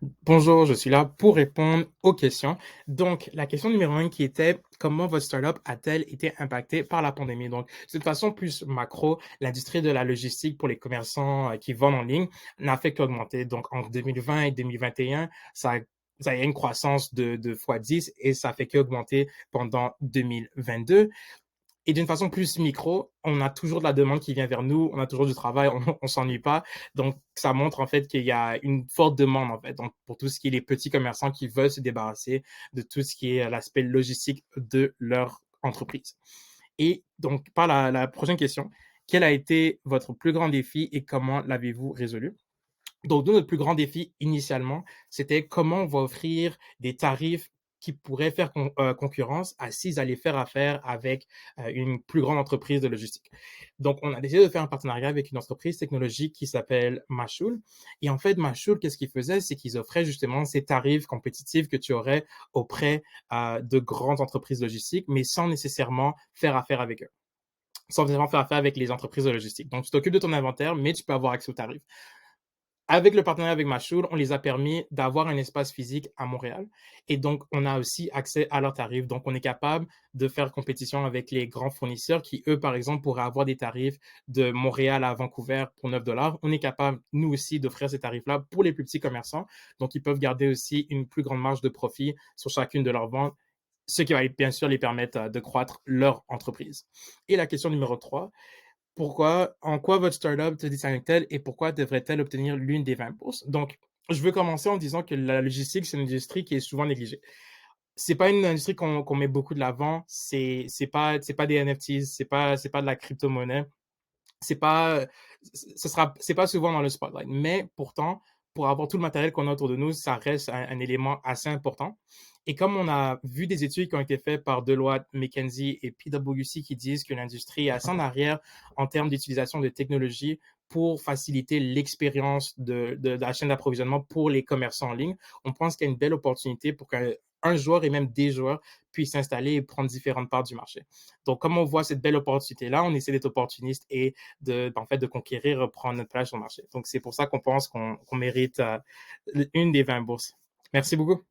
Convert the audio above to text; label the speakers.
Speaker 1: Bonjour, je suis là pour répondre aux questions. Donc, la question numéro 1 qui était: «Comment votre startup a-t-elle été impactée par la pandémie?» Donc, de façon plus macro, l'industrie de la logistique pour les commerçants, qui vendent en ligne n'a fait qu'augmenter. Donc, entre 2020 et 2021, ça a eu une croissance de fois 10 et ça fait qu'augmenter pendant 2022. Et d'une façon plus micro, on a toujours de la demande qui vient vers nous, on a toujours du travail, on s'ennuie pas. Donc, ça montre en fait qu'il y a une forte demande en fait. Donc, pour tout ce qui est les petits commerçants qui veulent se débarrasser de tout ce qui est l'aspect logistique de leur entreprise. Et donc, par la prochaine question, quel a été votre plus grand défi et comment l'avez-vous résolu? Donc, nous, notre plus grand défi initialement, c'était comment on va offrir des tarifs qui pourraient faire concurrence à s'ils allaient faire affaire avec une plus grande entreprise de logistique. Donc, on a décidé de faire un partenariat avec une entreprise technologique qui s'appelle Mashoul. Et en fait, Mashoul, qu'est-ce qu'ils faisaient? C'est qu'ils offraient justement ces tarifs compétitifs que tu aurais auprès de grandes entreprises logistiques, mais sans nécessairement faire affaire avec eux, sans vraiment faire affaire avec les entreprises de logistique. Donc, tu t'occupes de ton inventaire, mais tu peux avoir accès aux tarifs. Avec le partenariat avec Mashoul, on les a permis d'avoir un espace physique à Montréal et donc on a aussi accès à leurs tarifs. Donc on est capable de faire compétition avec les grands fournisseurs qui, eux, par exemple, pourraient avoir des tarifs de Montréal à Vancouver pour 9 $. On est capable, nous aussi, d'offrir ces tarifs-là pour les plus petits commerçants. Donc ils peuvent garder aussi une plus grande marge de profit sur chacune de leurs ventes, ce qui va bien sûr les permettre de croître leur entreprise. Et la question numéro 3: en quoi votre startup se distingue-t-elle et pourquoi devrait-elle obtenir l'une des 20 bourses? Donc, je veux commencer en disant que la logistique, c'est une industrie qui est souvent négligée. C'est pas une industrie qu'on met beaucoup de l'avant. C'est pas des NFTs, c'est pas de la crypto-monnaie. C'est pas, c'est pas souvent dans le spotlight. Mais pourtant, pour avoir tout le matériel qu'on a autour de nous, ça reste un élément assez important. Et comme on a vu des études qui ont été faites par Deloitte, McKinsey et PwC qui disent que l'industrie est assez en arrière en termes d'utilisation de technologies pour faciliter l'expérience de la chaîne d'approvisionnement pour les commerçants en ligne, on pense qu'il y a une belle opportunité pour qu'un joueur et même des joueurs puissent s'installer et prendre différentes parts du marché. Donc, comme on voit cette belle opportunité-là, on essaie d'être opportuniste et en fait, de conquérir, prendre notre place sur le marché. Donc, c'est pour ça qu'on pense qu'on mérite une des 20 bourses. Merci beaucoup.